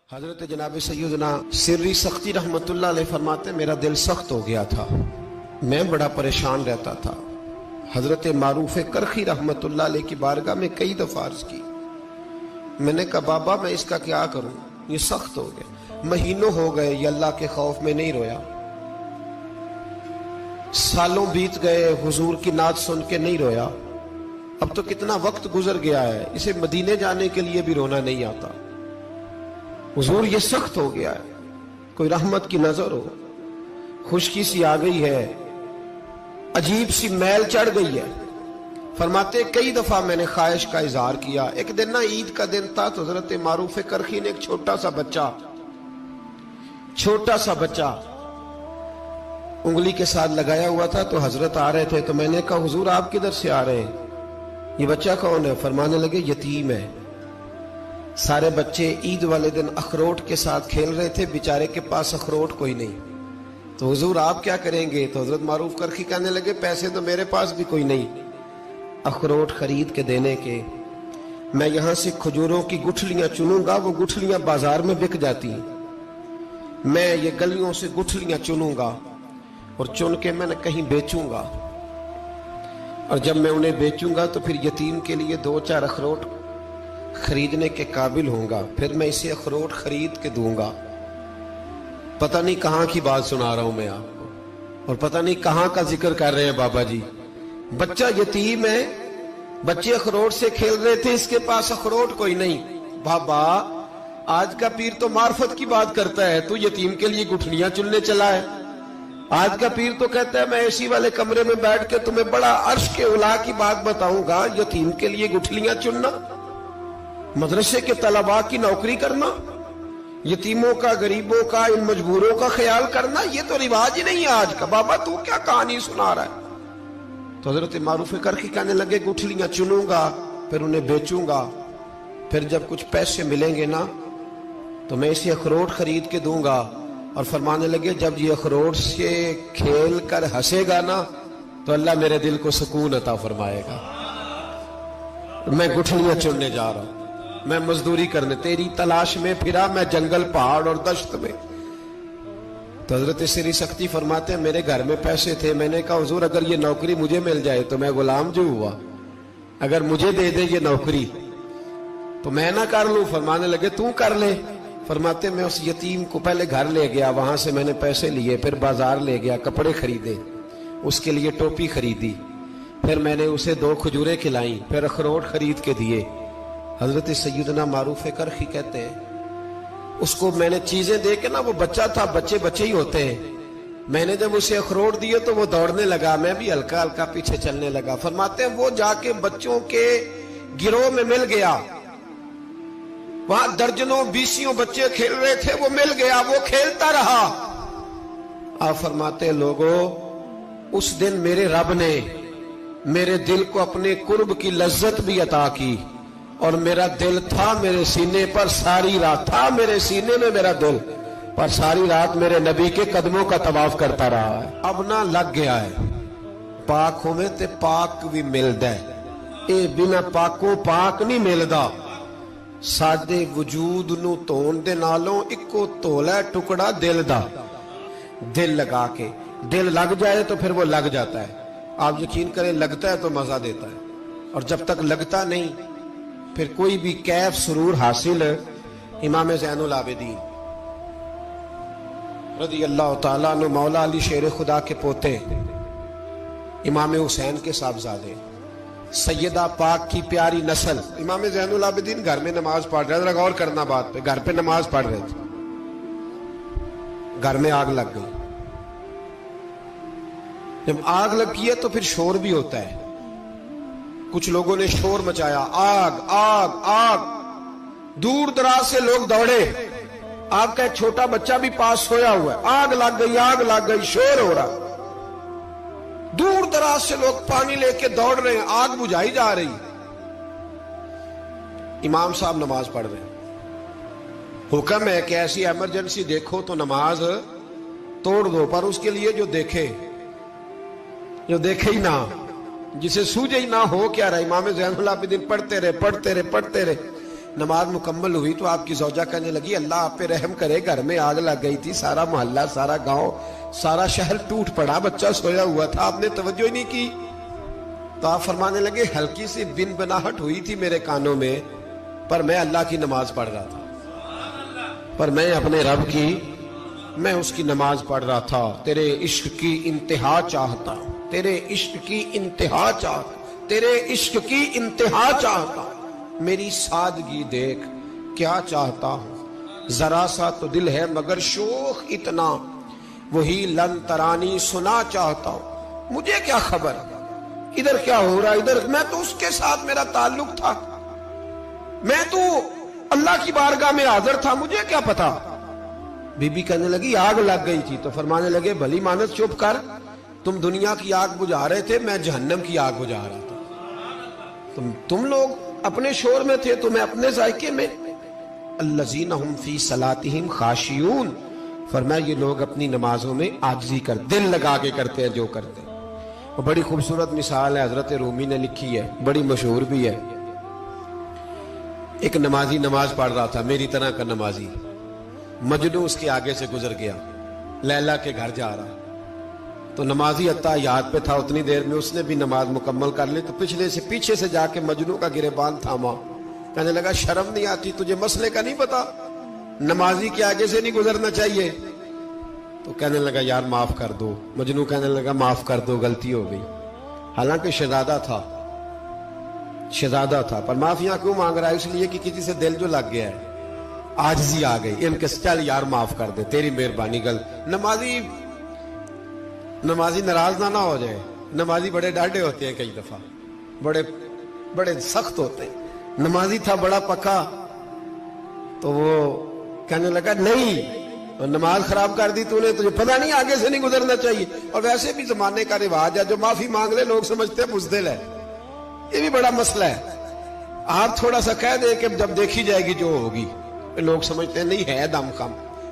حضرت جناب سیدنا سری سختی رحمتullah علیہ فرماتے ہیں میرا دل سخت ہو گیا تھا، میں بڑا پریشان رہتا تھا۔ حضرت معروف کرخی رحمتullah علیہ کی بارگاہ میں کئی دفعہ عرض کی، میں نے کہا بابا میں اس کا کیا کروں، یہ سخت ہو گیا، مہینوں ہو گئے یہ اللہ کے خوف میں نہیں رویا، سالوں بیت گئے حضور کی نعت سن کے نہیں رویا، اب تو کتنا وقت گزر گیا ہے، اسے مدینے جانے کے لیے بھی رونا نہیں آتا، حضور یہ سخت ہو گیا ہے، کوئی رحمت کی نظر ہو، خشکی سی آ گئی ہے، عجیب سی میل چڑھ گئی ہے۔ فرماتے کئی دفعہ میں نے خواہش کا اظہار کیا۔ ایک دن نا عید کا دن تھا تو حضرت معروف کرخی نے ایک چھوٹا سا بچہ انگلی کے ساتھ لگایا ہوا تھا، تو حضرت آ رہے تھے تو میں نے کہا حضور آپ کدھر سے آ رہے ہیں، یہ بچہ کون ہے؟ فرمانے لگے یتیم ہے۔ سارے بچے عید والے دن اخروٹ کے ساتھ کھیل رہے تھے، بیچارے کے پاس اخروٹ کوئی نہیں، تو حضور آپ کیا کریں گے؟ تو حضرت معروف کرخی کہنے لگے پیسے تو میرے پاس بھی کوئی نہیں اخروٹ خرید کے دینے کے، میں یہاں سے کھجوروں کی گٹھلیاں چنوں گا، وہ گٹھلیاں بازار میں بک جاتی ہیں، میں یہ گلیوں سے گٹھلیاں چنوں گا اور چن کے میں نے کہیں بیچوں گا، اور جب میں انہیں بیچوں گا تو پھر یتیم کے لیے 2-4 اخروٹ خریدنے کے قابل ہوں گا، پھر میں اسے اخروٹ خرید کے دوں گا۔ پتہ نہیں کہاں کی بات سنا رہا ہوں میں آپ کو، اور پتہ نہیں کہاں کا ذکر کر رہے ہیں بابا جی۔ بچہ یتیم ہے، بچے اخروٹ سے کھیل رہے تھے، اس کے پاس اخروٹ کوئی نہیں۔ بابا آج کا پیر تو معرفت کی بات کرتا ہے، تو یتیم کے لیے گٹھلیاں چننے چلا ہے۔ آج کا پیر تو کہتا ہے میں اے سی والے کمرے میں بیٹھ کے تمہیں بڑا عرش کے اعلیٰ کی بات بتاؤں گا، یتیم کے لیے گٹھلیاں چننا، مدرسے کے طلباء کی نوکری کرنا، یتیموں کا، غریبوں کا، ان مجبوروں کا خیال کرنا، یہ تو رواج ہی نہیں ہے آج کا۔ بابا تو کیا کہانی سنا رہا ہے؟ تو حضرت معروف کرخی کہنے لگے گٹھلیاں چنوں گا، پھر انہیں بیچوں گا، پھر جب کچھ پیسے ملیں گے نا تو میں اسے اخروٹ خرید کے دوں گا، اور فرمانے لگے جب یہ اخروٹ سے کھیل کر ہنسے گا نا تو اللہ میرے دل کو سکون عطا فرمائے گا۔ میں گٹھلیاں چننے جا رہا ہوں، میں مزدوری کرنے، تیری تلاش میں پھرا میں جنگل، پہاڑ اور دشت میں۔ تو حضرت سری سختی فرماتے ہیں میرے گھر میں پیسے تھے، میں نے کہا حضور اگر یہ نوکری مجھے مل جائے تو میں غلام جو ہوا، اگر مجھے دے دے یہ نوکری تو میں نہ کر لوں؟ فرمانے لگے تو کر لے۔ فرماتے میں اس یتیم کو پہلے گھر لے گیا، وہاں سے میں نے پیسے لیے، پھر بازار لے گیا، کپڑے خریدے، اس کے لیے ٹوپی خریدی، پھر میں نے اسے 2 کھجوریں کھلائیں، پھر اخروٹ خرید کے دیے۔ حضرت سیدنا معروف کرخی کہتے ہیں اس کو میں نے چیزیں دے کے نا، وہ بچہ تھا، بچے ہی ہوتے ہیں، میں نے جب اسے اخروٹ دیے تو وہ دوڑنے لگا، میں بھی ہلکا ہلکا پیچھے چلنے لگا۔ فرماتے ہیں وہ جا کے بچوں کے گروہ میں مل گیا، وہاں درجنوں 20 بچے کھیل رہے تھے، وہ مل گیا، وہ کھیلتا رہا۔ آپ فرماتے ہیں لوگوں اس دن میرے رب نے میرے دل کو اپنے قرب کی لذت بھی عطا کی، اور میرا دل تھا میرے سینے پر ساری رات، تھا میرے سینے میں میرا دل، پر ساری رات میرے نبی کے قدموں کا طواف کرتا رہا ہے۔ اب نہ لگ گیا ہے، پاک ہوئے تے پاک بھی ملدا ہے، اے بنا پاکوں پاک نہیں ملدا۔ سادے وجود نو تون دے نالوں اکو تولا ٹکڑا دل دا، دل لگا کے، دل لگ جائے تو پھر وہ لگ جاتا ہے۔ آپ یقین کریں لگتا ہے تو مزہ دیتا ہے، اور جب تک لگتا نہیں پھر کوئی بھی کیف سرور حاصل۔ امام زین العابدین رضی اللہ تعالیٰ عنہ مولا علی شیر خدا کے پوتے، امام حسین کے صاحبزادے، سیدہ پاک کی پیاری نسل، امام زین العابدین گھر میں نماز پڑھ رہے تھے، غور کرنا بات پہ، گھر پہ نماز پڑھ رہے تھے، گھر میں آگ لگ گئی۔ جب آگ لگی ہے تو پھر شور بھی ہوتا ہے، کچھ لوگوں نے شور مچایا، آگ آگ آگ، دور دراز سے لوگ دوڑے، آپ کا ایک چھوٹا بچہ بھی پاس سویا ہوا ہے، آگ لگ گئی، شور ہو رہا، دور دراز سے لوگ پانی لے کے دوڑ رہے ہیں، آگ بجھائی جا رہی، امام صاحب نماز پڑھ رہے ہیں۔ حکم ہے کہ ایسی ایمرجنسی دیکھو تو نماز توڑ دو، پر اس کے لیے جو دیکھے ہی نہ، جسے سوجے ہی نہ ہو کیا رہا۔ امام زین العابدین پڑھتے رہے، نماز مکمل ہوئی تو آپ کی زوجہ کہنے لگی اللہ آپ پہ رحم کرے، گھر میں آگ لگ گئی تھی، سارا محلہ، سارا گاؤں، سارا شہر ٹوٹ پڑا، بچہ سویا ہوا تھا، آپ نے توجہ ہی نہیں کی۔ تو آپ فرمانے لگے ہلکی سی بن بناہٹ ہوئی تھی میرے کانوں میں، پر میں اللہ کی نماز پڑھ رہا تھا، پر میں اپنے رب کی، میں اس کی نماز پڑھ رہا تھا، تیرے عشق کی انتہا چاہتا، تیرے عشق کی انتہا چاہتا، تیرے عشق کی انتہا چاہتا، میری سادگی دیکھ کیا چاہتا ہوں، ذرا سا تو دل ہے مگر شوخ اتنا، وہی لن ترانی سنا چاہتا ہوں، مجھے کیا خبر ادھر کیا ہو رہا، ادھر میں تو اس کے ساتھ میرا تعلق تھا، میں تو اللہ کی بارگاہ میں حاضر تھا، مجھے کیا پتا۔ بی بی کہنے لگی آگ لگ گئی تھی، تو فرمانے لگے بھلی مانس چپ کر، تم دنیا کی آگ بجھا رہے تھے، میں جہنم کی آگ بجھا رہا تھا، تم لوگ اپنے شور میں تھے تو میں اپنے ذائقے میں۔ الذین ہم فی صلاتہم خاشعون، فرمایا یہ لوگ اپنی نمازوں میں عاجزی کر دل لگا کے کرتے ہیں جو کرتے ہیں۔ اور بڑی خوبصورت مثال ہے، حضرت رومی نے لکھی ہے، بڑی مشہور بھی ہے۔ ایک نمازی نماز پڑھ رہا تھا، میری طرح کا نمازی، مجنو اس کے آگے سے گزر گیا، لیلا کے گھر جا رہا، تو نمازی اتحیات پہ تھا، اتنی دیر میں اس نے بھی نماز مکمل کر لی، تو پیچھے سے جا کے مجنو کا گریبان تھاما، کہنے لگا شرم نہیں آتی تجھے، مسئلے کا نہیں پتا، نمازی کے آگے سے نہیں گزرنا چاہیے؟ تو کہنے لگا یار معاف کر دو، مجنو کہنے لگا معاف کر دو، غلطی ہو گئی، حالانکہ شہزادہ تھا، پر معافیاں کیوں مانگ رہا ہے؟ اس لیے کہ کسی سے دل جو لگ گیا ہے، عاجزی آ گئی، ان کے چل یار معاف کر دے، تیری مہربانی، نمازی ناراض نہ ہو جائے، نمازی بڑے ڈاڈے ہوتے ہیں، کئی دفعہ بڑے سخت ہوتے ہیں، نمازی تھا بڑا پکا، تو وہ کہنے لگا نہیں، نماز خراب کر دی تو نے، تجھے پتہ نہیں آگے سے نہیں گزرنا چاہیے، اور ویسے بھی زمانے کا رواج ہے جو معافی مانگ لے لوگ سمجھتے ہیں بزدل ہے، یہ بھی بڑا مسئلہ ہے، آپ تھوڑا سا کہہ دے کہ جب دیکھی جائے گی جو ہوگی، لوگ سمجھتے ہیں نہیں ہے دم کم،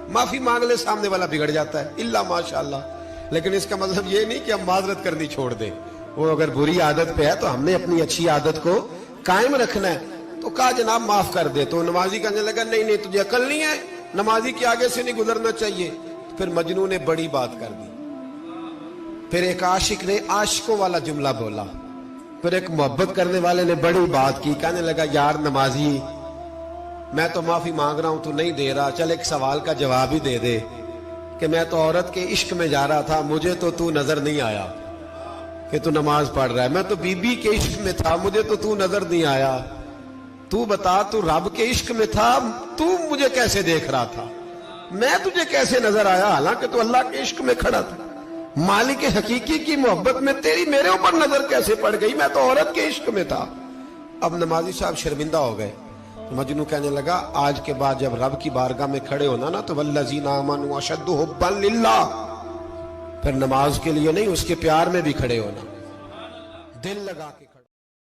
معافی مانگ لے سامنے والا بگڑ جاتا ہے، الا ماشاءاللہ، لیکن اس کا مطلب یہ نہیں کہ ہم معذرت کرنی چھوڑ دیں، وہ اگر بری عادت پہ ہے تو ہم نے اپنی اچھی عادت کو قائم رکھنا ہے، تو کہا جناب معاف کر دے، تو نمازی کہنے لگا نہیں تجھے عقل نہیں ہے، نمازی کے آگے سے نہیں گزرنا چاہیے۔ پھر مجنون نے بڑی بات کر دی، پھر ایک عاشق نے عاشقوں والا جملہ بولا، پھر ایک محبت کرنے والے نے بڑی بات کی، کہنے لگا یار نمازی میں تو معافی مانگ رہا ہوں تو نہیں دے رہا، چل ایک سوال کا جواب ہی دے دے کہ میں تو عورت کے عشق میں جا رہا تھا، مجھے تو نظر نہیں آیا کہ تو نماز پڑھ رہا ہے، میں تو بی بی کے عشق میں تھا، مجھے تو نظر نہیں آیا، تو بتا تو رب کے عشق میں تھا، تو مجھے کیسے دیکھ رہا تھا، میں تجھے کیسے نظر آیا، حالانکہ تو اللہ کے عشق میں کھڑا تھا، مالک حقیقی کی محبت میں تیری میرے اوپر نظر کیسے پڑ گئی، میں تو عورت کے عشق میں تھا۔ اب نمازی صاحب شرمندہ ہو گئے، مجنو کہنے لگا آج کے بعد جب رب کی بارگاہ میں کھڑے ہونا نا تو والذین آمنوا اشد حبا للہ، پھر نماز کے لیے نہیں اس کے پیار میں بھی کھڑے ہونا، دل لگا کے